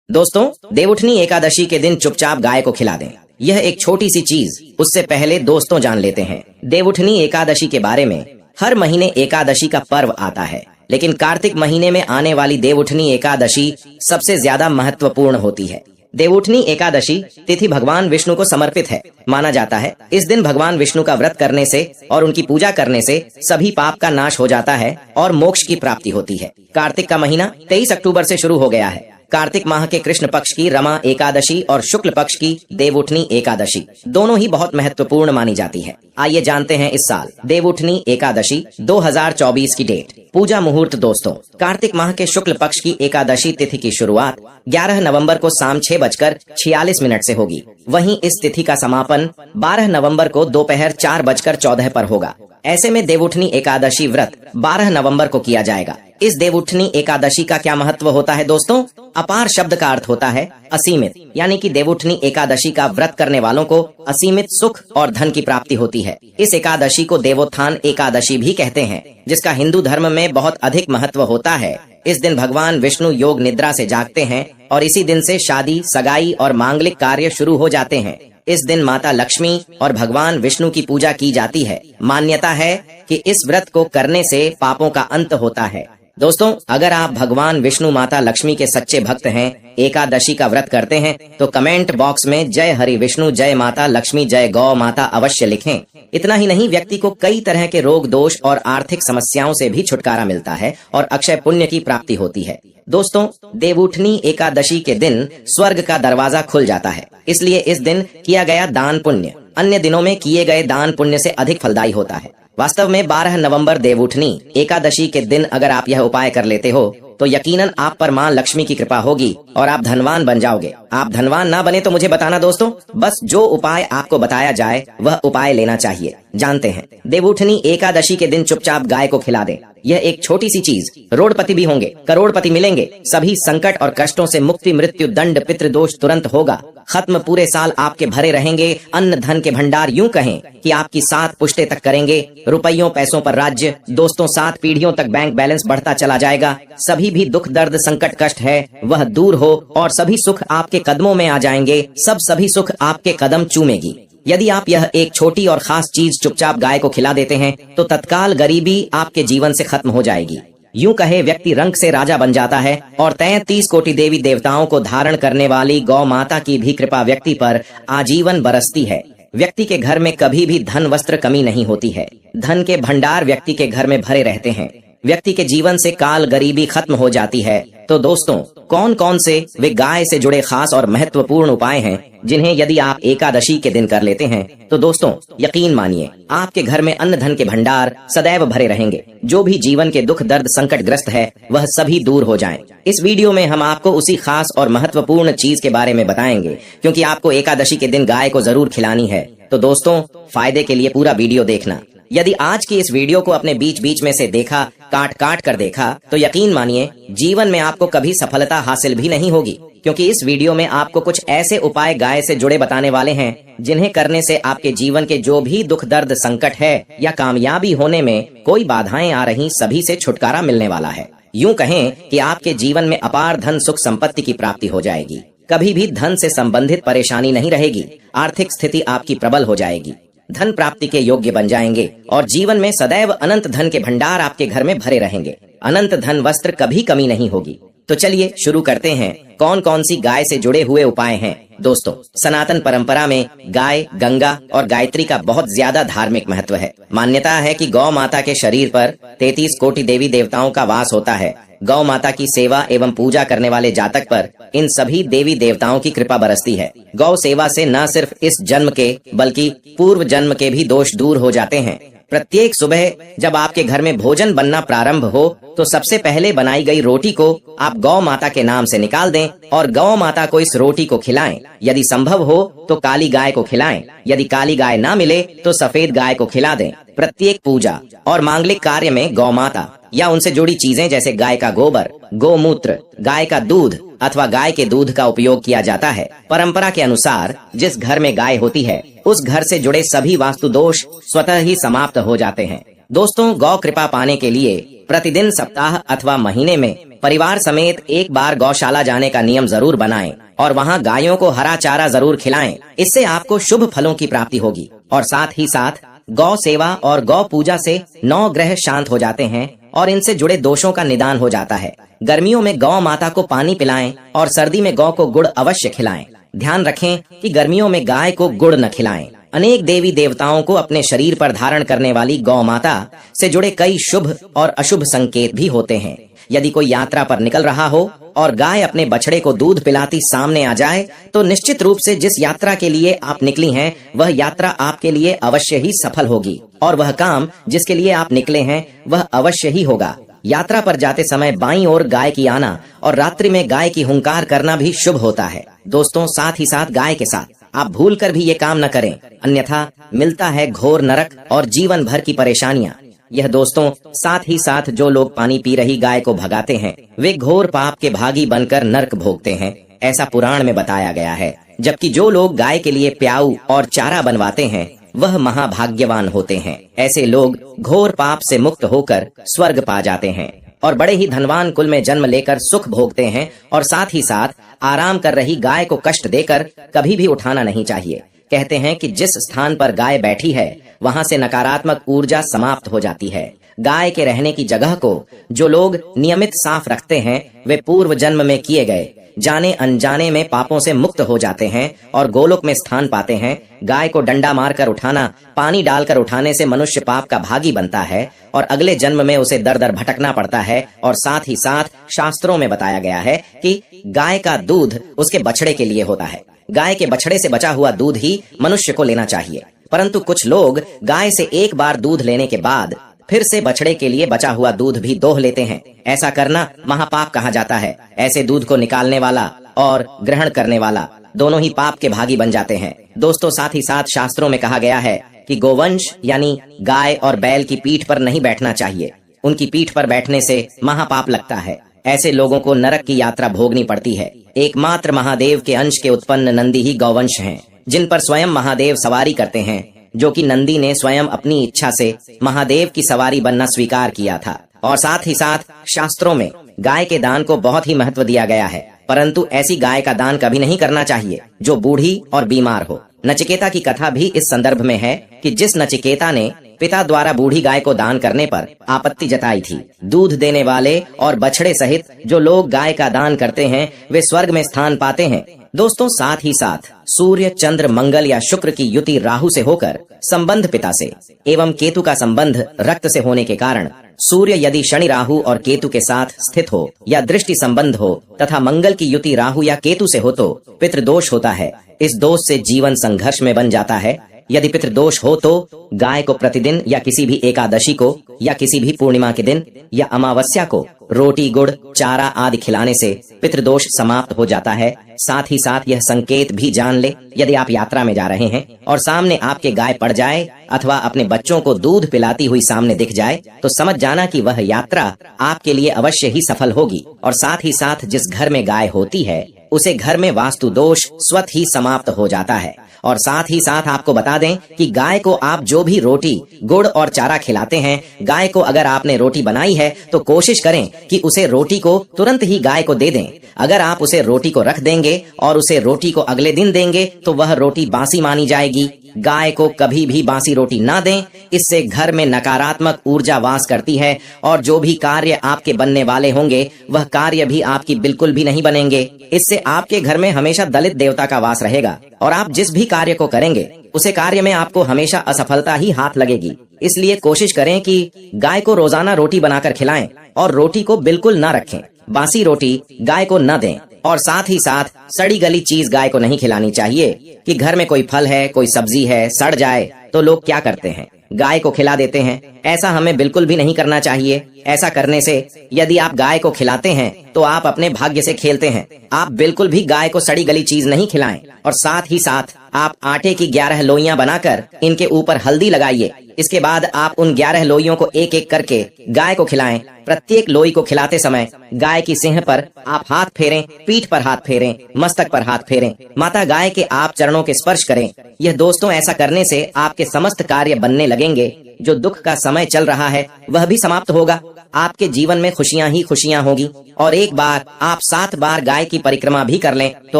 दोस्तों, देवउठनी एकादशी के दिन चुपचाप गाय को खिला दें। यह एक छोटी सी चीज, उससे पहले दोस्तों जान लेते हैं देवउठनी एकादशी के बारे में। हर महीने एकादशी का पर्व आता है, लेकिन कार्तिक महीने में आने वाली देवउठनी एकादशी सबसे ज्यादा महत्वपूर्ण होती है। देवउठनी एकादशी तिथि भगवान विष्णु को समर्पित है। माना जाता है इस दिन भगवान विष्णु का व्रत करने से और उनकी पूजा करने से सभी पाप का नाश हो जाता है और मोक्ष की प्राप्ति होती है। कार्तिक का महीना 23 अक्टूबर से शुरू हो गया है। कार्तिक माह के कृष्ण पक्ष की रमा एकादशी और शुक्ल पक्ष की देवउठनी एकादशी दोनों ही बहुत महत्वपूर्ण मानी जाती है। आइए जानते हैं इस साल देवउठनी एकादशी 2024 की डेट, पूजा मुहूर्त। दोस्तों, कार्तिक माह के शुक्ल पक्ष की एकादशी तिथि की शुरुआत 11 नवंबर को शाम 6:46 से होगी। वहीं इस तिथि का समापन 12 नवंबर को दोपहर 4:14 पर होगा। ऐसे में देवउठनी एकादशी व्रत 12 नवंबर को किया जाएगा। इस देवउठनी एकादशी का क्या महत्व होता है दोस्तों? अपार शब्द का अर्थ होता है असीमित, यानी कि देवउठनी एकादशी का व्रत करने वालों को असीमित सुख और धन की प्राप्ति होती है। इस एकादशी को देवोत्थान एकादशी भी कहते हैं, जिसका हिंदू धर्म में बहुत अधिक महत्व होता है। इस दिन भगवान विष्णु योग निद्रा से जागते हैं और इसी दिन से शादी, सगाई और मांगलिक कार्य शुरू हो जाते हैं। इस दिन माता लक्ष्मी और भगवान विष्णु की पूजा की जाती है। मान्यता है कि इस व्रत को करने से पापों का अंत होता है। दोस्तों, अगर आप भगवान विष्णु माता लक्ष्मी के सच्चे भक्त हैं, एकादशी का व्रत करते हैं, तो कमेंट बॉक्स में जय हरि विष्णु, जय माता लक्ष्मी, जय गौ माता अवश्य लिखें। इतना ही नहीं, व्यक्ति को कई तरह के रोग दोष और आर्थिक समस्याओं से भी छुटकारा मिलता है और अक्षय पुण्य की प्राप्ति होती है। दोस्तों, देवउठनी एकादशी के दिन स्वर्ग का दरवाजा खुल जाता है, इसलिए इस दिन किया गया दान पुण्य अन्य दिनों में किए गए दान पुण्य से अधिक फलदायी होता है। वास्तव में 12 नवंबर देवउठनी एकादशी के दिन अगर आप यह उपाय कर लेते हो तो यकीनन आप पर मां लक्ष्मी की कृपा होगी और आप धनवान बन जाओगे। आप धनवान ना बने तो मुझे बताना दोस्तों, बस जो उपाय आपको बताया जाए वह उपाय लेना चाहिए। जानते हैं, देवउठनी एकादशी के दिन चुपचाप गाय को खिला दें। यह एक छोटी सी चीज, करोड़पति भी होंगे, करोड़पति मिलेंगे, सभी संकट और कष्टों से मुक्ति, मृत्यु, दंड, पितृदोष तुरंत होगा खत्म। पूरे साल आपके भरे रहेंगे अन्न धन के भंडार। यूं कहें कि आपकी 7 पुश्ते तक करेंगे। रुपयों पैसों पर राज्य। दोस्तों, 7 पीढ़ियों तक बैंक बैलेंस बढ़ता चला जाएगा। सभी भी दुख दर्द संकट कष्ट है वह दूर हो और सभी सुख आपके कदमों में आ जाएंगे। सभी सुख आपके कदम चूमेगी। यदि आप यह एक छोटी और खास चीज चुपचाप गाय को खिला देते हैं तो तत्काल गरीबी आपके जीवन से खत्म हो जाएगी। यूं कहे व्यक्ति रंग से राजा बन जाता है और 33 कोटि देवी देवताओं को धारण करने वाली गौ माता की भी कृपा व्यक्ति पर आजीवन बरसती है। व्यक्ति के घर में कभी भी धन वस्त्र कमी नहीं होती है। धन के भंडार व्यक्ति के घर में भरे रहते हैं। व्यक्ति के जीवन से काल गरीबी खत्म हो जाती है। तो दोस्तों, कौन कौन से वे गाय से जुड़े खास और महत्वपूर्ण उपाय हैं जिन्हें यदि आप एकादशी के दिन कर लेते हैं तो दोस्तों यकीन मानिए आपके घर में अन्न धन के भंडार सदैव भरे रहेंगे। जो भी जीवन के दुख दर्द संकट ग्रस्त है वह सभी दूर हो जाएं। इस वीडियो में हम आपको उसी खास और महत्वपूर्ण चीज के बारे में बताएंगे, क्योंकि आपको एकादशी के दिन गाय को जरूर खिलानी है। तो दोस्तों, फायदे के लिए पूरा वीडियो देखना। यदि आज की इस वीडियो को अपने बीच बीच में से देखा, काट कर देखा, तो यकीन मानिए जीवन में आपको कभी सफलता हासिल भी नहीं होगी, क्योंकि इस वीडियो में आपको कुछ ऐसे उपाय गाय से जुड़े बताने वाले हैं जिन्हें करने से आपके जीवन के जो भी दुख दर्द संकट है या कामयाबी होने में कोई बाधाएं आ रही, सभी से छुटकारा मिलने वाला है। यूं कहें कि आपके जीवन में अपार धन सुख संपत्ति की प्राप्ति हो जाएगी। कभी भी धन से संबंधित परेशानी नहीं रहेगी। आर्थिक स्थिति आपकी प्रबल हो जाएगी। धन प्राप्ति के योग्य बन जाएंगे और जीवन में सदैव अनंत धन के भंडार आपके घर में भरे रहेंगे। अनंत धन वस्त्र कभी कमी नहीं होगी। तो चलिए शुरू करते हैं। कौन कौन सी गाय से जुड़े हुए उपाय हैं? दोस्तों, सनातन परंपरा में गाय, गंगा और गायत्री का बहुत ज्यादा धार्मिक महत्व है। मान्यता है कि गौ माता के शरीर पर 33 कोटि देवी देवताओं का वास होता है। गौ माता की सेवा एवं पूजा करने वाले जातक पर इन सभी देवी देवताओं की कृपा बरसती है। गौ सेवा से न सिर्फ इस जन्म के बल्कि पूर्व जन्म के भी दोष दूर हो जाते हैं। प्रत्येक सुबह जब आपके घर में भोजन बनना प्रारंभ हो तो सबसे पहले बनाई गई रोटी को आप गौ माता के नाम से निकाल दें और गौ माता को इस रोटी को खिलाएं। यदि संभव हो तो काली गाय को खिलाएं। यदि काली गाय ना मिले तो सफेद गाय को खिला दें। प्रत्येक पूजा और मांगलिक कार्य में गौ माता या उनसे जुड़ी चीजें जैसे गाय का गोबर, गोमूत्र, गाय का दूध अथवा गाय के दूध का उपयोग किया जाता है। परंपरा के अनुसार जिस घर में गाय होती है उस घर से जुड़े सभी वास्तु दोष स्वतः ही समाप्त हो जाते हैं। दोस्तों, गौ कृपा पाने के लिए प्रतिदिन, सप्ताह अथवा महीने में परिवार समेत एक बार गौशाला जाने का नियम जरूर बनाएं और वहाँ गायों को हरा चारा जरूर खिलाएं। इससे आपको शुभ फलों की प्राप्ति होगी और साथ ही साथ गौ सेवा और गौ पूजा से 9 ग्रह शांत हो जाते हैं और इनसे जुड़े दोषों का निदान हो जाता है। गर्मियों में गौ माता को पानी पिलाएं और सर्दी में गौ को गुड़ अवश्य खिलाएं। ध्यान रखें कि गर्मियों में गाय को गुड़ न खिलाएं। अनेक देवी देवताओं को अपने शरीर पर धारण करने वाली गौ माता से जुड़े कई शुभ और अशुभ संकेत भी होते हैं। यदि कोई यात्रा पर निकल रहा हो और गाय अपने बछड़े को दूध पिलाती सामने आ जाए तो निश्चित रूप से जिस यात्रा के लिए आप निकली हैं वह यात्रा आपके लिए अवश्य ही सफल होगी और वह काम जिसके लिए आप निकले हैं वह अवश्य ही होगा। यात्रा पर जाते समय बाईं ओर गाय की आना और रात्रि में गाय की हुंकार करना भी शुभ होता है। दोस्तों, साथ ही साथ गाय के साथ आप भूल कर भी ये काम न करें, अन्यथा मिलता है घोर नरक और जीवन भर की परेशानियां। यह दोस्तों, साथ ही साथ जो लोग पानी पी रही गाय को भगाते हैं वे घोर पाप के भागी बनकर नरक भोगते हैं, ऐसा पुराण में बताया गया है। जबकि जो लोग गाय के लिए प्याऊ और चारा बनवाते हैं वह महाभाग्यवान होते हैं। ऐसे लोग घोर पाप से मुक्त होकर स्वर्ग पा जाते हैं और बड़े ही धनवान कुल में जन्म लेकर सुख भोगते हैं। और साथ ही साथ आराम कर रही गाय को कष्ट देकर कभी भी उठाना नहीं चाहिए। कहते हैं कि जिस स्थान पर गाय बैठी है वहां से नकारात्मक ऊर्जा समाप्त हो जाती है। गाय के रहने की जगह को जो लोग नियमित साफ रखते हैं वे पूर्व जन्म में किए गए जाने अनजाने में पापों से मुक्त हो जाते हैं और गोलोक में स्थान पाते हैं। गाय को डंडा मारकर उठाना, पानी डालकर उठाने से मनुष्य पाप का भागी बनता है और अगले जन्म में उसे दर दर भटकना पड़ता है। और साथ ही साथ शास्त्रों में बताया गया है कि गाय का दूध उसके बछड़े के लिए होता है। गाय के बछड़े से बचा हुआ दूध ही मनुष्य को लेना चाहिए, परंतु कुछ लोग गाय से एक बार दूध लेने के बाद फिर से बछड़े के लिए बचा हुआ दूध भी दोह लेते हैं। ऐसा करना महापाप कहा जाता है। ऐसे दूध को निकालने वाला और ग्रहण करने वाला दोनों ही पाप के भागी बन जाते हैं। दोस्तों, साथ ही साथ शास्त्रों में कहा गया है कि गोवंश यानी गाय और बैल की पीठ पर नहीं बैठना चाहिए। उनकी पीठ पर बैठने से महापाप लगता है। ऐसे लोगों को नरक की यात्रा भोगनी पड़ती है। एकमात्र महादेव के अंश के उत्पन्न नंदी ही गौवंश हैं, जिन पर स्वयं महादेव सवारी करते हैं, जो कि नंदी ने स्वयं अपनी इच्छा से महादेव की सवारी बनना स्वीकार किया था। और साथ ही साथ शास्त्रों में गाय के दान को बहुत ही महत्व दिया गया है, परंतु ऐसी गाय का दान कभी नहीं करना चाहिए जो बूढ़ी और बीमार हो। नचिकेता की कथा भी इस संदर्भ में है कि जिस नचिकेता ने पिता द्वारा बूढ़ी गाय को दान करने पर आपत्ति जताई थी। दूध देने वाले और बछड़े सहित जो लोग गाय का दान करते हैं वे स्वर्ग में स्थान पाते हैं। दोस्तों, साथ ही साथ सूर्य, चंद्र, मंगल या शुक्र की युति राहु से होकर संबंध पिता से एवं केतु का संबंध रक्त से होने के कारण सूर्य यदि शनि, राहु और केतु के साथ स्थित हो या दृष्टि संबंध हो तथा मंगल की युति राहु या केतु से हो तो पितृदोष होता है। इस दोष से जीवन संघर्ष में बन जाता है। यदि पितृदोष हो तो गाय को प्रतिदिन या किसी भी एकादशी को या किसी भी पूर्णिमा के दिन या अमावस्या को रोटी, गुड़, चारा आदि खिलाने से पितृदोष समाप्त हो जाता है। साथ ही साथ यह संकेत भी जान ले, यदि आप यात्रा में जा रहे हैं और सामने आपके गाय पड़ जाए अथवा अपने बच्चों को दूध पिलाती हुई सामने दिख जाए तो समझ जाना कि वह यात्रा आपके लिए अवश्य ही सफल होगी। और साथ ही साथ जिस घर में गाय होती है उसे घर में वास्तु दोष स्वतः ही समाप्त हो जाता है। और साथ ही साथ आपको बता दें कि गाय को आप जो भी रोटी, गुड़ और चारा खिलाते हैं, गाय को अगर आपने रोटी बनाई है तो कोशिश करें कि उसे रोटी को तुरंत ही गाय को दे दें। अगर आप उसे रोटी को रख देंगे और उसे रोटी को अगले दिन देंगे तो वह रोटी बासी मानी जाएगी। गाय को कभी भी बासी रोटी ना दें, इससे घर में नकारात्मक ऊर्जा वास करती है और जो भी कार्य आपके बनने वाले होंगे वह कार्य भी आपकी बिल्कुल भी नहीं बनेंगे। इससे आपके घर में हमेशा दलित देवता का वास रहेगा और आप जिस भी कार्य को करेंगे उसे कार्य में आपको हमेशा असफलता ही हाथ लगेगी। इसलिए कोशिश करें कि गाय को रोजाना रोटी बनाकर खिलाएं और रोटी को बिल्कुल ना रखें। बासी रोटी गाय को न दें और साथ ही साथ सड़ी गली चीज गाय को नहीं खिलानी चाहिए कि घर में कोई फल है, कोई सब्जी है, सड़ जाए तो लोग क्या करते हैं, गाय को खिला देते हैं। ऐसा हमें बिल्कुल भी नहीं करना चाहिए। ऐसा करने से यदि आप गाय को खिलाते हैं तो आप अपने भाग्य से खेलते हैं। आप बिल्कुल भी गाय को सड़ी गली चीज नहीं खिलाएं। और साथ ही साथ आप आटे की 11 लोइयां बनाकर इनके ऊपर हल्दी लगाइए। इसके बाद आप उन 11 लोइयों को एक एक करके गाय को खिलाएं। प्रत्येक लोई को खिलाते समय गाय की सिंह पर आप हाथ फेरें, पीठ पर हाथ फेरें, मस्तक पर हाथ फेरें, माता गाय के आप चरणों के स्पर्श करें। यह दोस्तों ऐसा करने से आपके समस्त कार्य बनने लगेंगे। जो दुख का समय चल रहा है वह भी समाप्त होगा आपके जीवन में खुशियां ही खुशियां होगी। और एक बार आप 7 बार गाय की परिक्रमा भी कर लें तो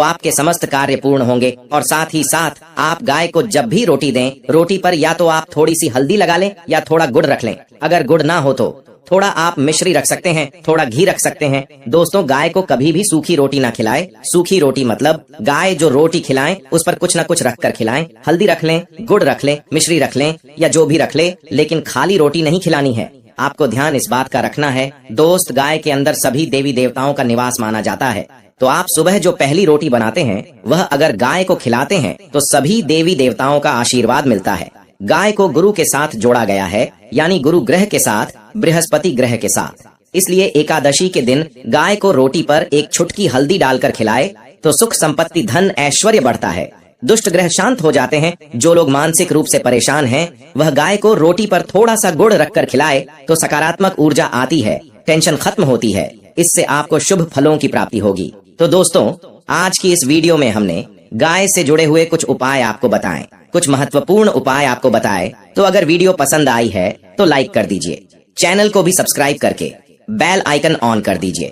आपके समस्त कार्य पूर्ण होंगे। और साथ ही साथ आप गाय को जब भी रोटी दें, रोटी पर या तो आप थोड़ी सी हल्दी लगा लें या थोड़ा गुड़ रख लें। अगर गुड़ ना हो तो थोड़ा आप मिश्री रख सकते हैं, थोड़ा घी रख सकते हैं। दोस्तों, गाय को कभी भी सूखी रोटी ना खिलाएं। सूखी रोटी मतलब गाय जो रोटी खिलाएं उस पर कुछ न कुछ रख कर खिलाएं। हल्दी रख लें, गुड़ रख लें, मिश्री रख लें या जो भी रख ले, लेकिन खाली रोटी नहीं खिलानी है। आपको ध्यान इस बात का रखना है दोस्त, गाय के अंदर सभी देवी देवताओं का निवास माना जाता है। तो आप सुबह जो पहली रोटी बनाते हैं वह अगर गाय को खिलाते हैं तो सभी देवी देवताओं का आशीर्वाद मिलता है। गाय को गुरु के साथ जोड़ा गया है, यानी गुरु ग्रह के साथ, बृहस्पति ग्रह के साथ। इसलिए एकादशी के दिन गाय को रोटी पर एक छुटकी हल्दी डालकर खिलाए तो सुख संपत्ति धन ऐश्वर्य बढ़ता है। दुष्ट ग्रह शांत हो जाते हैं। जो लोग मानसिक रूप से परेशान हैं वह गाय को रोटी पर थोड़ा सा गुड़ रखकर खिलाए तो सकारात्मक ऊर्जा आती है, टेंशन खत्म होती है। इससे आपको शुभ फलों की प्राप्ति होगी। तो दोस्तों, आज की इस वीडियो में हमने गाय से जुड़े हुए कुछ उपाय आपको बताएं, कुछ महत्वपूर्ण उपाय आपको बताए। तो अगर वीडियो पसंद आई है तो लाइक कर दीजिए, चैनल को भी सब्सक्राइब करके बेल आइकन ऑन कर दीजिए।